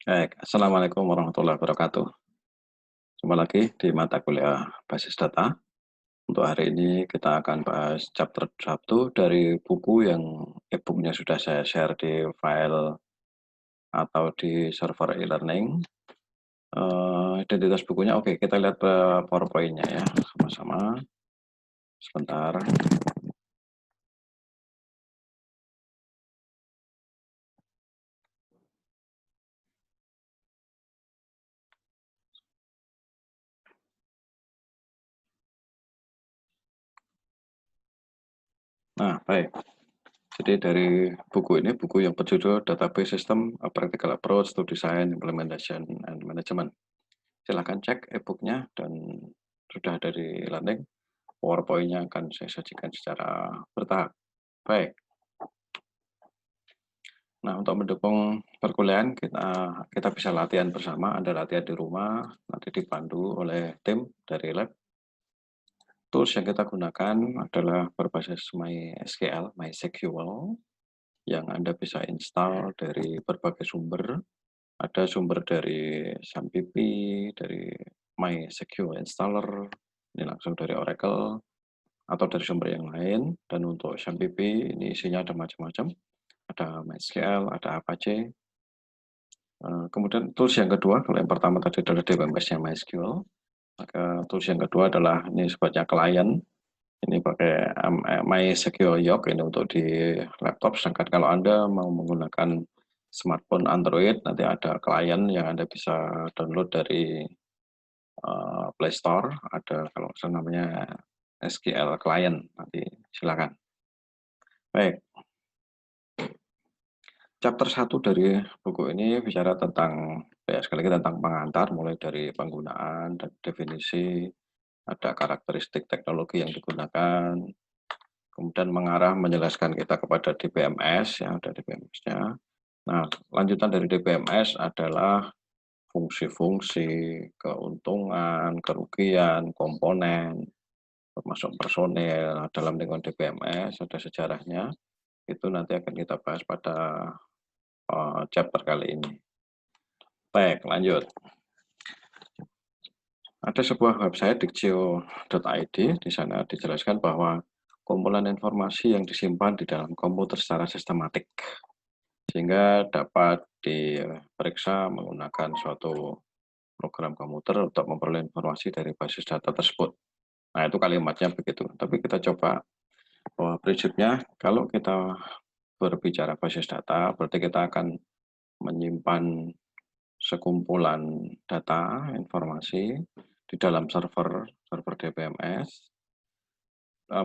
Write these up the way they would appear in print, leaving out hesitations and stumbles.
Baik, assalamualaikum warahmatullahi wabarakatuh. Jumpa lagi di mata kuliah basis data. Untuk hari ini kita akan bahas chapter 1 dari buku yang e-booknya sudah saya share di file atau di server e-learning. Identitas bukunya, oke, kita lihat PowerPoint-nya ya, sama-sama. Sebentar. Nah, baik. Jadi dari buku ini, buku yang berjudul Database System, A Practical Approach to Design, Implementation, and Management. Silahkan cek e-booknya dan sudah dari e-learning. PowerPoint-nya akan saya sajikan secara bertahap. Baik. Nah, untuk mendukung perkuliahan, kita bisa latihan bersama. Anda latihan di rumah, nanti dipandu oleh tim dari lab. Tools yang kita gunakan adalah berbasis MySQL, yang Anda bisa install dari berbagai sumber. Ada sumber dari SAMPP, dari MySQL Installer, ini langsung dari Oracle, atau dari sumber yang lain. Dan untuk SAMPP ini isinya ada macam-macam, ada MySQL, ada Apache. Kemudian tools yang kedua, kalau yang pertama tadi adalah DBMS-nya MySQL, maka tools yang kedua adalah ini sebagai klien. Ini pakai MySQL Yoke ini untuk di laptop. Sedangkan kalau Anda mau menggunakan smartphone Android, nanti ada klien yang Anda bisa download dari Play Store. Ada kalau namanya SQL Client, nanti silakan. Baik, chapter 1 dari buku ini bicara tentang, ya sekali lagi tentang pengantar, mulai dari penggunaan dan definisi, ada karakteristik teknologi yang digunakan, kemudian mengarah menjelaskan kita kepada DBMS, ya ada DBMS-nya. Nah, lanjutan dari DBMS adalah fungsi-fungsi, keuntungan, kerugian, komponen, termasuk personel dalam lingkungan DBMS, ada sejarahnya. Itu nanti akan kita bahas pada chapter kali ini. Baik, lanjut. Ada sebuah website dictio.id, di sana dijelaskan bahwa kumpulan informasi yang disimpan di dalam komputer secara sistematik, sehingga dapat diperiksa menggunakan suatu program komputer untuk memperoleh informasi dari basis data tersebut. Nah, itu kalimatnya begitu. Tapi kita coba bahwa prinsipnya kalau kita berbicara basis data, berarti kita akan menyimpan sekumpulan data, informasi di dalam server DBMS,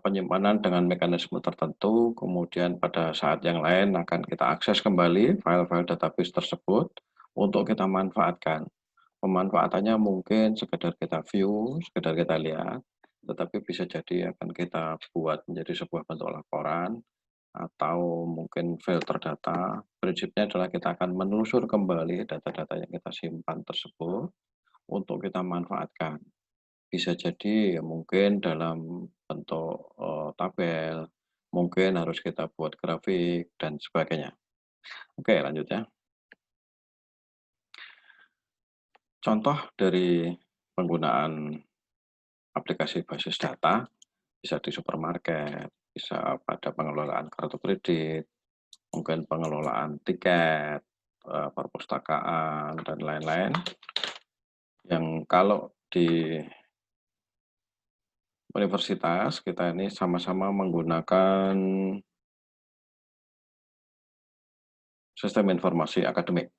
penyimpanan dengan mekanisme tertentu, kemudian pada saat yang lain akan kita akses kembali file-file database tersebut untuk kita manfaatkan. Pemanfaatannya mungkin sekedar kita view, sekedar kita lihat, tetapi bisa jadi akan kita buat menjadi sebuah bentuk laporan, atau mungkin filter data. Prinsipnya adalah kita akan menelusur kembali data-data yang kita simpan tersebut untuk kita manfaatkan. Bisa jadi mungkin dalam bentuk tabel, mungkin harus kita buat grafik, dan sebagainya. Oke, lanjut ya. Contoh dari penggunaan aplikasi basis data bisa di supermarket, bisa pada pengelolaan kartu kredit, mungkin pengelolaan tiket, perpustakaan, dan lain-lain. Yang kalau di universitas kita ini sama-sama menggunakan sistem informasi akademik.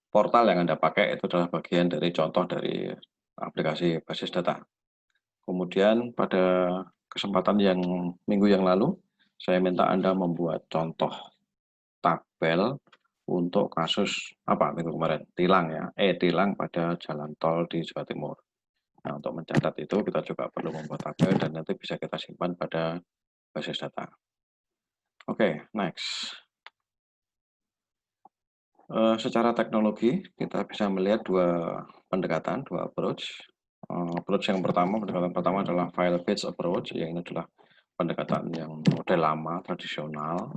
Portal yang Anda pakai itu adalah bagian dari contoh dari aplikasi basis data. Kemudian pada kesempatan yang minggu yang lalu, saya minta Anda membuat contoh tabel untuk kasus apa minggu kemarin, tilang ya, tilang pada jalan tol di Jawa Timur. Nah, untuk mencatat itu kita juga perlu membuat tabel dan nanti bisa kita simpan pada basis data. Oke, next. Secara teknologi kita bisa melihat dua pendekatan, dua approach. Pendekatan pertama adalah file-based approach, yang ini adalah pendekatan yang model lama, tradisional.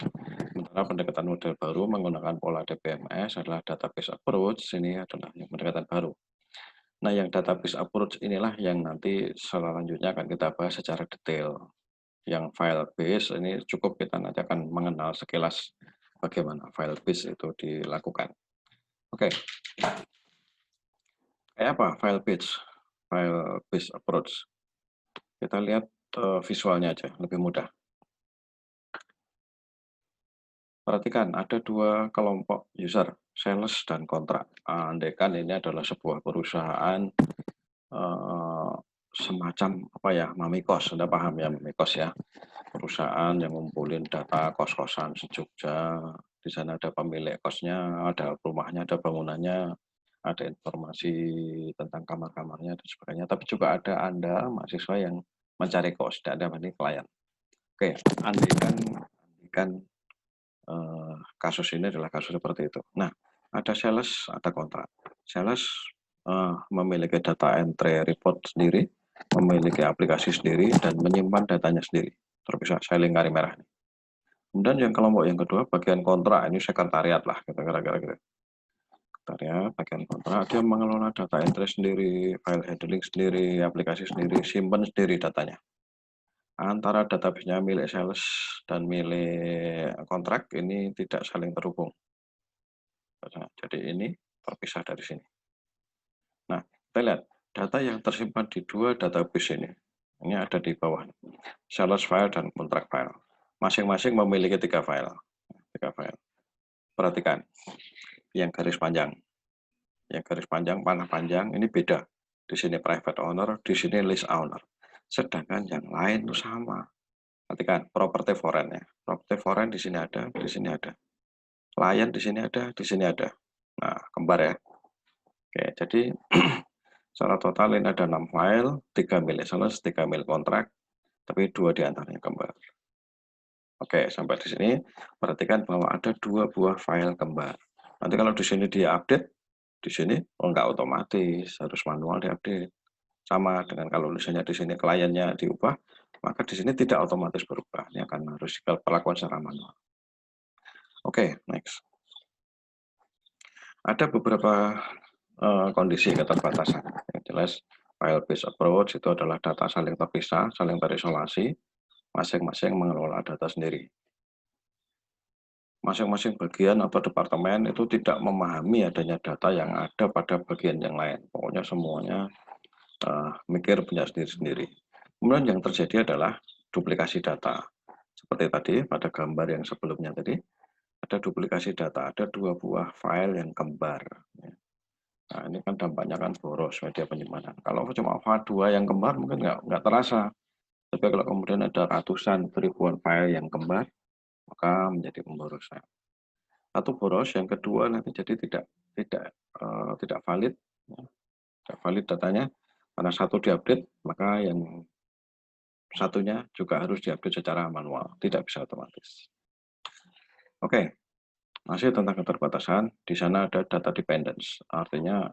Sementara pendekatan model baru menggunakan pola DBMS adalah database approach, ini adalah yang pendekatan baru. Nah, yang database approach inilah yang nanti selanjutnya akan kita bahas secara detail. Yang file base ini cukup kita nanti akan mengenal sekilas bagaimana file base itu dilakukan. Oke. Kayak apa file base approach? Kita lihat visualnya aja, lebih mudah. Perhatikan, ada dua kelompok user, sales dan kontrak. Andaikan ini adalah sebuah perusahaan semacam apa ya, Mamikos, Anda paham ya Mamikos ya? Perusahaan yang ngumpulin data kos-kosan se-Jogja, di sana ada pemilik kosnya, ada rumahnya, ada bangunannya, ada informasi tentang kamar-kamarnya dan sebagainya. Tapi juga ada Anda mahasiswa yang mencari kos, tidak ada klien. Oke, andaikan kasus ini adalah kasus seperti itu. Nah, ada sales, ada kontrak. Sales memiliki data entry report sendiri, memiliki aplikasi sendiri, dan menyimpan datanya sendiri. Terpisah, saya lingkari merah. Kemudian yang kelompok yang kedua, bagian kontrak, ini sekretariat lah, kira-kira gitu. Sekretariat, bagian kontrak, dia mengelola data entry sendiri, file handling sendiri, aplikasi sendiri, simpan sendiri datanya. Antara database-nya milik sales dan milik kontrak ini tidak saling terhubung. Jadi ini terpisah dari sini. Nah, kita lihat data yang tersimpan di dua database ini. Ini ada di bawah. Sales file dan kontrak file. Masing-masing memiliki 3 file. 3 file. Perhatikan. Yang garis panjang. Yang garis panjang, panah panjang ini beda. Di sini private owner, di sini list owner. Sedangkan yang lain itu sama. Perhatikan property foreign ya. Property foreign di sini ada, di sini ada. Client di sini ada, di sini ada. Nah, kembar ya. Oke, jadi secara total ini ada 6 file, 3 milik sales, 3 milik kontrak, tapi 2 diantaranya kembar. Oke, sampai di sini perhatikan bahwa ada 2 buah file kembar. Nanti kalau di sini diupdate, di sini enggak otomatis, harus manual diupdate. Sama dengan kalau misalnya di sini kliennya diubah, maka di sini tidak otomatis berubah. Ini akan harus diperlakukan secara manual. Oke, next. Ada beberapa kondisi keterbatasan. Yang jelas, file based approach itu adalah data saling terpisah, saling terisolasi, masing-masing mengelola data sendiri. Masing-masing bagian atau departemen itu tidak memahami adanya data yang ada pada bagian yang lain. Pokoknya semuanya mikir punya sendiri-sendiri. Kemudian yang terjadi adalah duplikasi data. Seperti tadi pada gambar yang sebelumnya tadi, ada duplikasi data, ada 2 buah file yang kembar. Nah, ini kan dampaknya kan boros media penyimpanan. Kalau cuma file 2 yang kembar mungkin nggak terasa. Tapi kalau kemudian ada ratusan ribuan file yang kembar, maka menjadi pemborosan. Satu boros, yang kedua nanti jadi tidak valid, ya. Tidak valid datanya. Karena satu diupdate, maka yang satunya juga harus diupdate secara manual, tidak bisa otomatis. Oke, masih tentang keterbatasan. Di sana ada data dependence, artinya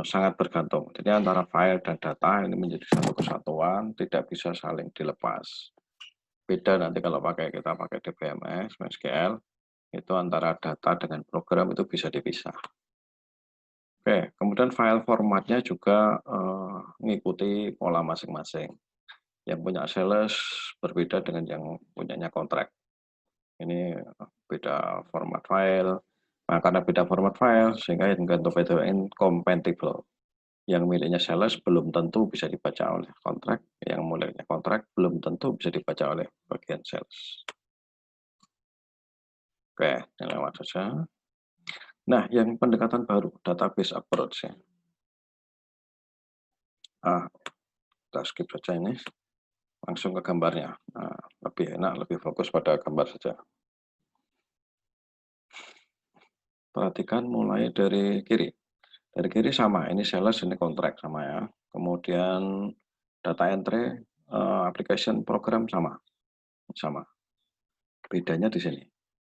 sangat bergantung. Jadi antara file dan data ini menjadi satu kesatuan, tidak bisa saling dilepas. Beda nanti kalau kita pakai DBMS, MySQL, itu antara data dengan program itu bisa dipisah. Oke, kemudian file formatnya juga mengikuti pola masing-masing. Yang punya sales berbeda dengan yang punyanya kontrak. Ini beda format file. Nah, karena beda format file, sehingga yang incompatible. Yang miliknya sales belum tentu bisa dibaca oleh kontrak, yang miliknya kontrak belum tentu bisa dibaca oleh bagian sales. Oke, ini lewat saja. Nah, yang pendekatan baru, database approach ya. Kita skip saja ini, langsung ke gambarnya. Nah, lebih enak, lebih fokus pada gambar saja. Perhatikan mulai dari kiri. Dari kiri sama, ini sales, ini kontrak sama ya. Kemudian data entry, application program sama. Bedanya di sini.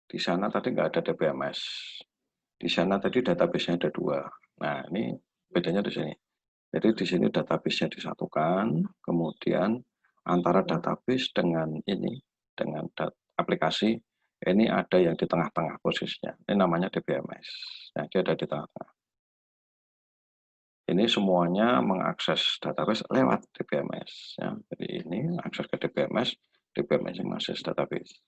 Di sana tadi nggak ada DBMS. Di sana tadi database-nya ada 2. Nah, ini bedanya di sini. Jadi di sini database-nya disatukan, kemudian antara database dengan ini, dengan aplikasi, ini ada yang di tengah-tengah posisinya. Ini namanya DBMS. Nah, dia ada di tengah-tengah. Ini semuanya mengakses database lewat DBMS. Ya. Jadi ini akses ke DBMS, DBMS yang mengakses database.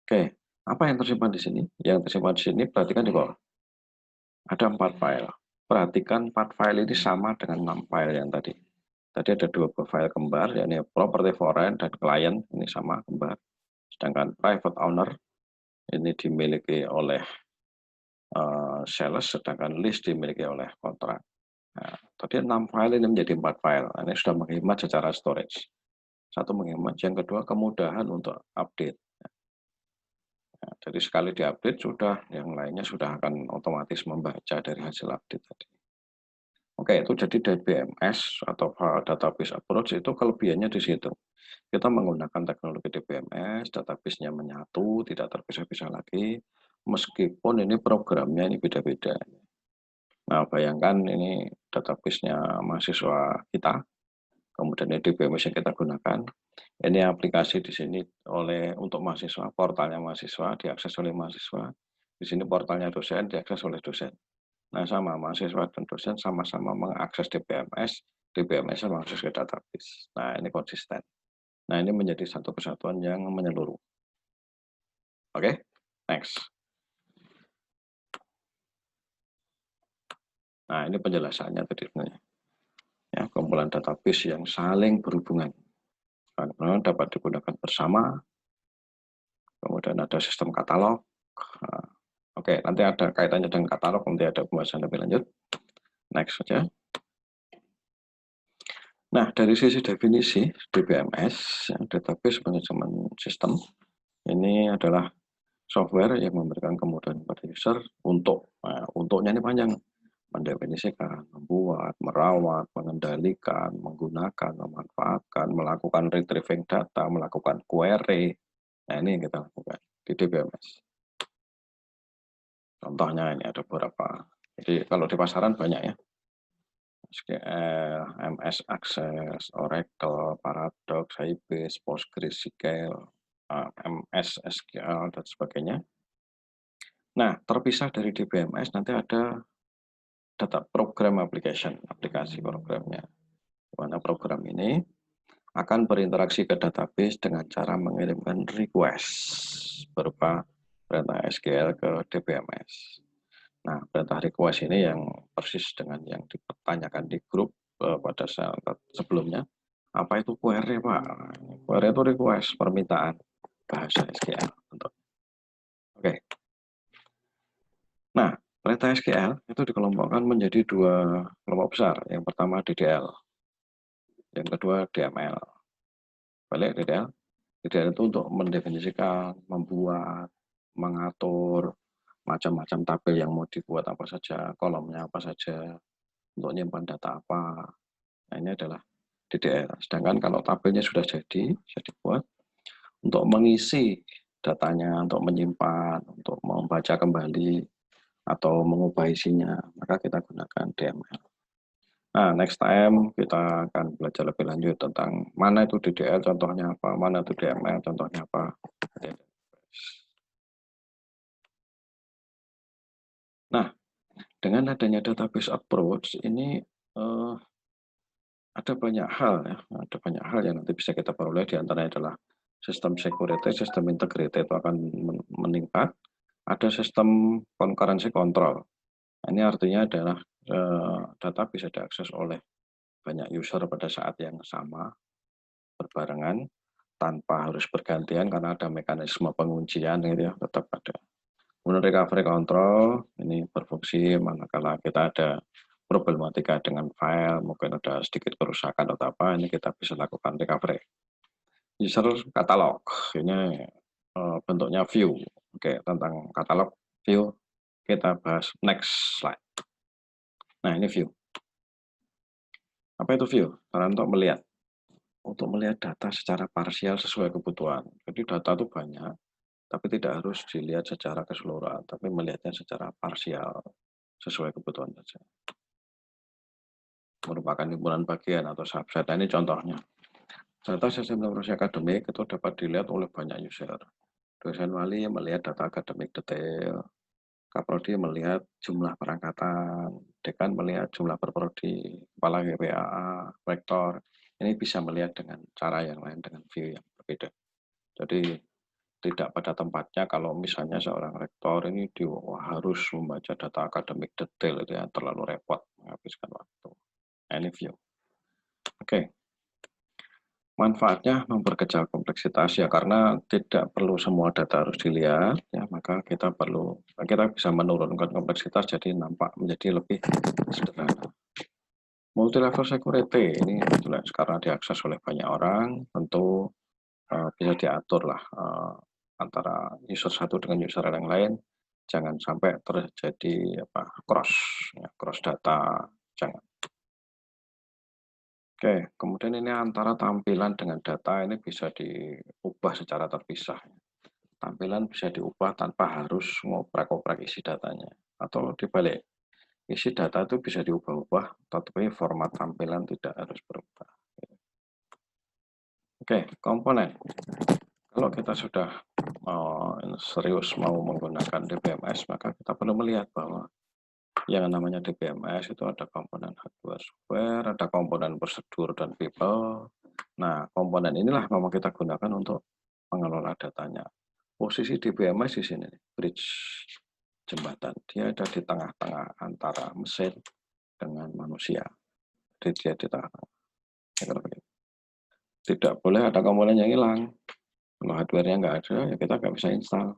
Oke, apa yang tersimpan di sini? Yang tersimpan di sini, perhatikan di bawah. Ada 4 file. Perhatikan 4 file ini sama dengan 6 file yang tadi. Tadi ada 2 file kembar, yakni property foreign dan client, ini sama kembar. Sedangkan private owner, ini dimiliki oleh sales, sedangkan list dimiliki oleh kontrak. Nah, tadi 6 file ini menjadi 4 file. Ini sudah menghemat secara storage. Satu menghemat, yang kedua kemudahan untuk update. Nah, jadi sekali diupdate sudah, yang lainnya sudah akan otomatis membaca dari hasil update tadi. Oke, itu jadi DBMS atau database approach itu kelebihannya di situ. Kita menggunakan teknologi DBMS, database-nya menyatu, tidak terpisah-pisah lagi, meskipun ini programnya ini beda-beda. Nah, bayangkan ini database-nya mahasiswa kita, kemudian ini DBMS yang kita gunakan. Ini aplikasi di sini untuk mahasiswa, portalnya mahasiswa, diakses oleh mahasiswa. Di sini portalnya dosen, diakses oleh dosen. Nah, sama mahasiswa dan dosen sama-sama mengakses DBMS, DBMS mengakses ke database. Nah, ini konsisten. Nah, ini menjadi satu kesatuan yang menyeluruh. Oke, next. Nah, ini penjelasannya tadi sebenarnya. Ya, kumpulan database yang saling berhubungan. Karena dapat digunakan bersama. Kemudian ada sistem katalog. Nah, oke, nanti ada kaitannya dengan katalog, nanti ada pembahasan lebih lanjut. Next saja. Nah, dari sisi definisi DBMS, Database Management System, ini adalah software yang memberikan kemudahan pada user untuknya ini panjang, mendefinisikan, membuat, merawat, mengendalikan, menggunakan, memanfaatkan, melakukan retrieving data, melakukan query. Nah, ini yang kita lakukan di DBMS. Contohnya ini ada beberapa. Jadi kalau di pasaran banyak ya. SQL, MS Access, Oracle, Paradox, Sybase, PostgreSQL, MS SQL, dan sebagainya. Nah, terpisah dari DBMS nanti ada data program application, aplikasi programnya. Di mana program ini akan berinteraksi ke database dengan cara mengirimkan request berupa perintah SQL ke DBMS. Nah, perintah request ini yang persis dengan yang dipertanyakan di grup pada saat sebelumnya. Apa itu query, Pak? Query itu request, permintaan bahasa SQL. Oke. Nah, perintah SQL itu dikelompokkan menjadi 2 kelompok besar. Yang pertama DDL, yang kedua DML. Balik DDL. DDL itu untuk mendefinisikan, membuat, mengatur, macam-macam tabel yang mau dibuat apa saja, kolomnya apa saja, untuk menyimpan data apa. Nah, ini adalah DDL. Sedangkan kalau tabelnya sudah jadi dibuat, untuk mengisi datanya, untuk menyimpan, untuk membaca kembali, atau mengubah isinya, maka kita gunakan DML. Nah, next time kita akan belajar lebih lanjut tentang mana itu DDL, contohnya apa, mana itu DML, contohnya apa. Nah, dengan adanya database approach ini ada banyak hal ya, ada banyak hal yang nanti bisa kita peroleh, diantaranya adalah sistem security, sistem integrity itu akan meningkat, ada sistem concurrency control. Ini artinya adalah data bisa diakses oleh banyak user pada saat yang sama, berbarengan, tanpa harus bergantian karena ada mekanisme penguncian gitu ya, tetap ada. Kemudian recovery control, ini berfungsi manakala kita ada problematika dengan file, mungkin ada sedikit kerusakan atau apa, ini kita bisa lakukan recovery. User katalog, ini bentuknya view. Oke, tentang katalog view kita bahas next slide. Nah, ini view. Apa itu view? Cara untuk melihat data secara parsial sesuai kebutuhan. Jadi data itu banyak, tapi tidak harus dilihat secara keseluruhan, tapi melihatnya secara parsial sesuai kebutuhan saja. Merupakan himpunan bagian atau subset. Nah, ini contohnya. Data sistem informasi akademik itu dapat dilihat oleh banyak user. Dosen wali melihat data akademik detail, Kaprodi melihat jumlah perangkatan, dekan melihat jumlah perprodi, kepala GPAA, rektor. Ini bisa melihat dengan cara yang lain, dengan view yang berbeda. Jadi tidak pada tempatnya kalau misalnya seorang rektor ini harus membaca data akademik detail itu ya terlalu repot menghabiskan waktu. Ini view. Oke. Manfaatnya memperkecil kompleksitas ya karena tidak perlu semua data harus dilihat ya, maka kita bisa menurunkan kompleksitas jadi nampak menjadi lebih sederhana. Multi level security ini jelas karena diakses oleh banyak orang, tentu bisa diatur lah antara user satu dengan user yang lain, jangan sampai terjadi cross data, jangan. Oke, kemudian ini antara tampilan dengan data ini bisa diubah secara terpisah. Tampilan bisa diubah tanpa harus ngoprek-oprek isi datanya. Atau dibalik, isi data itu bisa diubah-ubah, tetapi format tampilan tidak harus berubah. Oke, komponen. Kalau kita sudah serius mau menggunakan DBMS, maka kita perlu melihat bahwa yang namanya DBMS itu ada komponen hardware, software, ada komponen prosedur dan people. Nah, komponen inilah memang kita gunakan untuk mengelola datanya. Posisi DBMS di sini, bridge jembatan. Dia ada di tengah-tengah antara mesin dengan manusia. Jadi dia di tengah-tengah. Tidak boleh ada komponen yang hilang. Kalau hardware-nya nggak ada, ya kita nggak bisa install.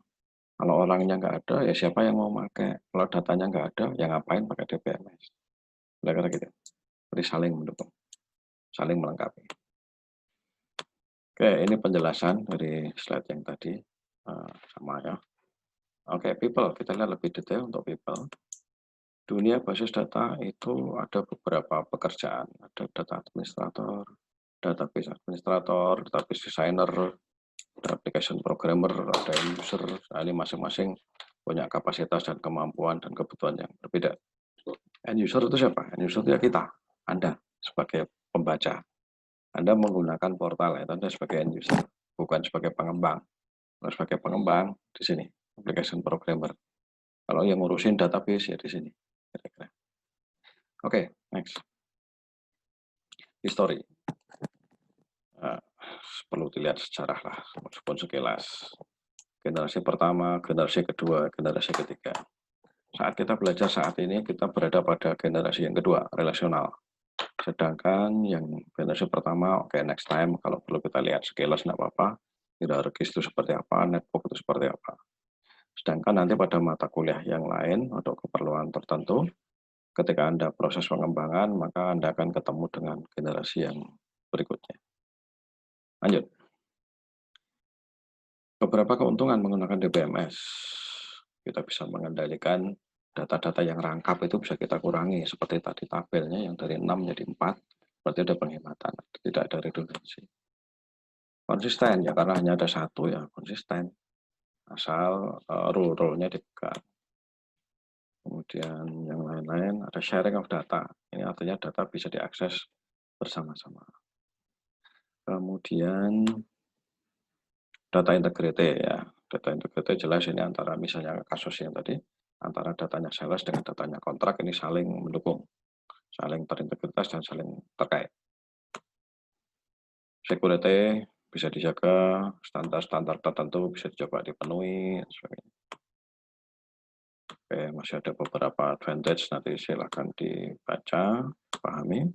Kalau orangnya nggak ada, ya siapa yang mau pakai? Kalau datanya nggak ada, ya ngapain pakai DBMS? Kira-kira gitu. Jadi saling mendukung, saling melengkapi. Oke, ini penjelasan dari slide yang tadi sama ya. Oke, people, kita lihat lebih detail untuk people. Dunia basis data itu ada beberapa pekerjaan, ada data administrator, database administrator, database designer, ada application programmer, ada user. Nah, ini masing-masing punya kapasitas dan kemampuan dan kebutuhan yang berbeda. End user itu siapa? End user itu ya kita, Anda sebagai pembaca. Anda menggunakan portal ya, Anda sebagai end user, bukan sebagai pengembang. Kalau sebagai pengembang di sini, application programmer. Kalau yang ngurusin database ya di sini. Oke, next. History. Perlu dilihat sejarah lah, meskipun sekilas. Generasi pertama, generasi kedua, generasi ketiga. Saat kita belajar saat ini, kita berada pada generasi yang kedua, relasional. Sedangkan yang generasi pertama, oke, next time, kalau perlu kita lihat sekilas, nggak apa-apa. Hierarkis itu seperti apa, network itu seperti apa. Sedangkan nanti pada mata kuliah yang lain, untuk keperluan tertentu, ketika Anda proses pengembangan, maka Anda akan ketemu dengan generasi yang berikutnya. Lanjut. Beberapa keuntungan menggunakan DBMS. Kita bisa mengendalikan data-data yang rangkap itu bisa kita kurangi. Seperti tadi tabelnya yang dari 6 menjadi 4, berarti ada penghematan, tidak ada redundansi. Konsisten ya, karena hanya ada satu ya, konsisten. Asal rule-nya dipegang. Kemudian yang lain-lain ada sharing of data. Ini artinya data bisa diakses bersama-sama. Kemudian data integrity ya. Data integrity jelas ini antara misalnya kasus yang tadi, antara datanya sales dengan datanya kontrak ini saling mendukung, saling terintegritas dan saling terkait. Security bisa dijaga, standar-standar tertentu bisa dicoba dipenuhi, sebagainya. Oke, masih ada beberapa advantage, nanti silahkan dibaca, pahami.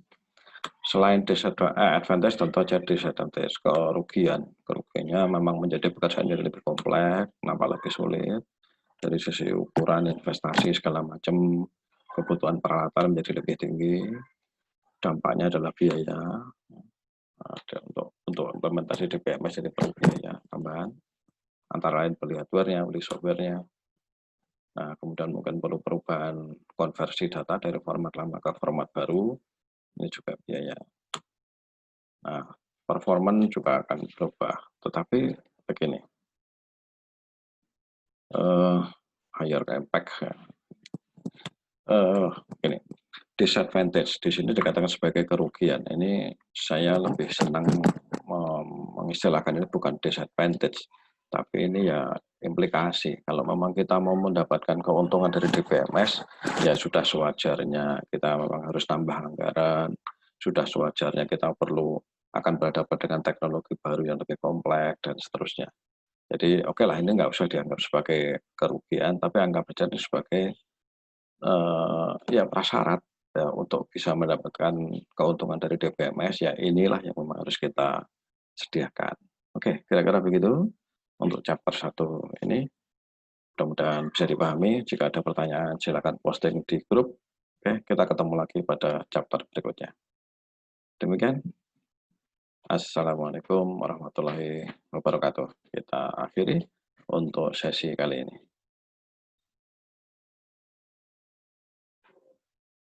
Selain advantage, tentu saja disadvantage, kerugiannya memang menjadi pekerjaan yang lebih kompleks, apalagi sulit, dari sisi ukuran investasi segala macam, kebutuhan peralatan menjadi lebih tinggi, dampaknya adalah biaya, untuk implementasi DBMS ini perlu biaya tambahan, antara lain beli hardware-nya, beli software-nya. Nah, kemudian mungkin perlu perubahan konversi data dari format lama ke format baru, ini juga biaya. Nah, performance juga akan berubah, tetapi begini, higher impact. Begini, disadvantage di sini dikatakan sebagai kerugian. Ini saya lebih senang mengistilahkan ini bukan disadvantage, tapi ini ya implikasi. Kalau memang kita mau mendapatkan keuntungan dari DBMS, ya sudah sewajarnya kita memang harus tambah anggaran, sudah sewajarnya kita perlu akan berhadapan dengan teknologi baru yang lebih kompleks dan seterusnya. Jadi oke lah ini nggak usah dianggap sebagai kerugian, tapi anggap saja ini sebagai ya prasyarat ya untuk bisa mendapatkan keuntungan dari DBMS, ya inilah yang memang harus kita sediakan. Oke, kira-kira begitu untuk chapter 1 ini. Mudah-mudahan bisa dipahami. Jika ada pertanyaan silakan posting di grup. Oke, kita ketemu lagi pada chapter berikutnya. Demikian. Assalamualaikum warahmatullahi wabarakatuh. Kita akhiri untuk sesi kali ini.